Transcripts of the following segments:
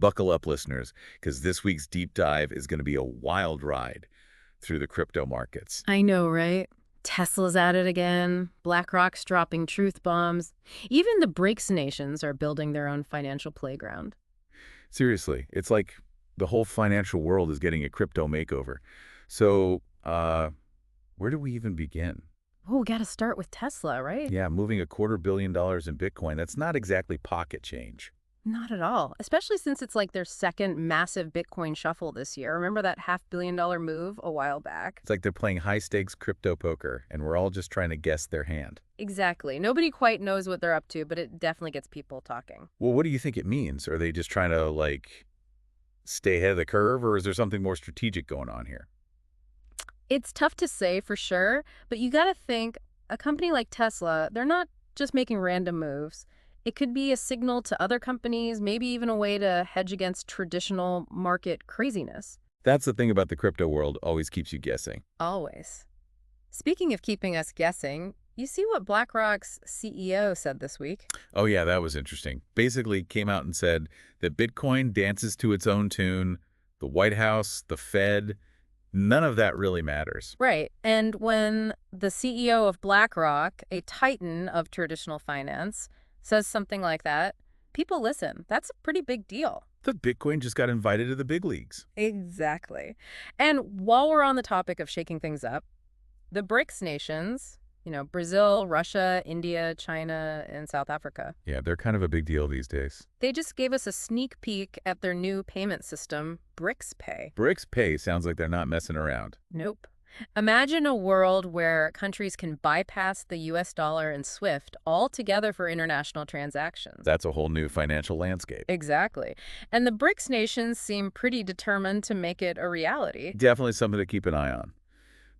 Buckle up, listeners, because this week's deep dive is going to be a wild ride through the crypto markets. I know, right? Tesla's at it again. BlackRock's dropping truth bombs. Even the BRICS nations are building their own financial playground. Seriously, it's like the whole financial world is getting a crypto makeover. So, where do we even begin? Oh, we got to start with Tesla, right? Yeah, moving $250 million in Bitcoin, that's not exactly pocket change. Not at all, especially since it's like their second massive Bitcoin shuffle this year. Remember that $500 million move a while back? It's like they're playing high-stakes crypto poker, and we're all just trying to guess their hand. Exactly. Nobody quite knows what they're up to, but it definitely gets people talking. Well, what do you think it means? Are they just trying to, stay ahead of the curve, or is there something more strategic going on here? It's tough to say for sure, but you got to think a company like Tesla, they're not just making random moves. It could be a signal to other companies, maybe even a way to hedge against traditional market craziness. That's the thing about the crypto world, always keeps you guessing. Always. Speaking of keeping us guessing, you see what BlackRock's CEO said this week? Oh yeah, that was interesting. Basically came out and said that Bitcoin dances to its own tune, the White House, the Fed, none of that really matters. Right. And when the CEO of BlackRock, a titan of traditional finance, says something like that, people listen. That's a pretty big deal. The Bitcoin just got invited to the big leagues. Exactly. And while we're on the topic of shaking things up, the BRICS nations, Brazil, Russia, India, China, and South Africa, Yeah, they're kind of a big deal these days. they just gave us a sneak peek at their new payment system, BRICS Pay. BRICS Pay sounds like they're not messing around. Nope. Imagine a world where countries can bypass the US dollar and SWIFT altogether for international transactions. That's a whole new financial landscape. Exactly. And the BRICS nations seem pretty determined to make it a reality. Definitely something to keep an eye on.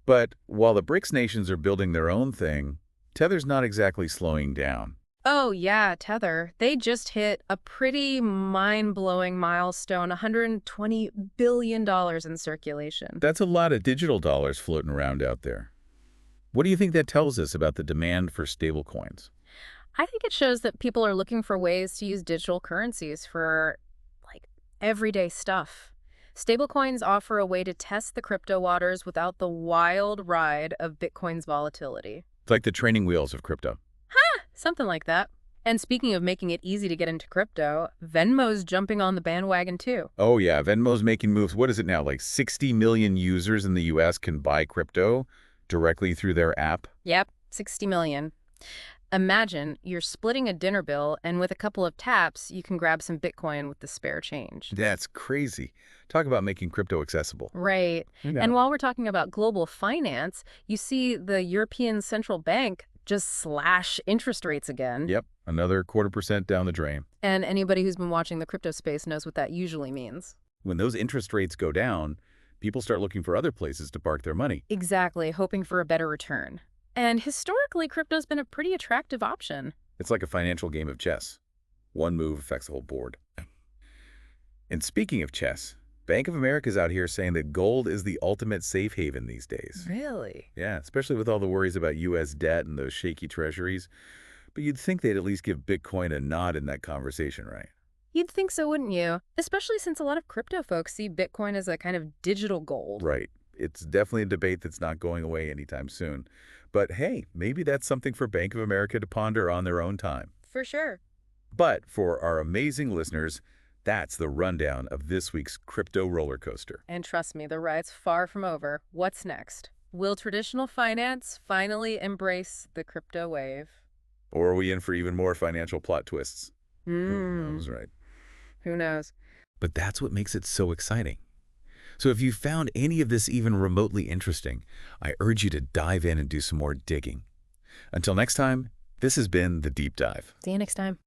But while the BRICS nations are building their own thing, Tether's not exactly slowing down. Oh, yeah, Tether. They just hit a pretty mind-blowing milestone, $120 billion in circulation. That's a lot of digital dollars floating around out there. What do you think that tells us about the demand for stablecoins? I think it shows that people are looking for ways to use digital currencies for, like, everyday stuff. Stablecoins offer a way to test the crypto waters without the wild ride of Bitcoin's volatility. It's like the training wheels of crypto. Something like that. And speaking of making it easy to get into crypto, Venmo's jumping on the bandwagon too. Oh yeah, Venmo's making moves. What is it now? Like 60 million users in the US can buy crypto directly through their app? Yep, 60 million. Imagine you're splitting a dinner bill, and with a couple of taps, you can grab some Bitcoin with the spare change. That's crazy. Talk about making crypto accessible. Right. Yeah. And while we're talking about global finance, you see the European Central Bank just slash interest rates again. Yep, another 0.25% down the drain. And anybody who's been watching the crypto space knows what that usually means. When those interest rates go down, people start looking for other places to park their money. Exactly, hoping for a better return. And historically, crypto's been a pretty attractive option. It's like a financial game of chess. One move affects the whole board. And speaking of chess, Bank of America's out here saying that gold is the ultimate safe haven these days. Really? Yeah, especially with all the worries about U.S. debt and those shaky treasuries. But you'd think they'd at least give Bitcoin a nod in that conversation, right? You'd think so, wouldn't you? Especially since a lot of crypto folks see Bitcoin as a kind of digital gold. Right. It's definitely a debate that's not going away anytime soon. But hey, maybe that's something for Bank of America to ponder on their own time. For sure. But for our amazing listeners, that's the rundown of this week's crypto roller coaster. And trust me, the ride's far from over. What's next? Will traditional finance finally embrace the crypto wave? Or are we in for even more financial plot twists? Who knows, right? Who knows? But that's what makes it so exciting. So if you found any of this even remotely interesting, I urge you to dive in and do some more digging. Until next time, this has been The Deep Dive. See you next time.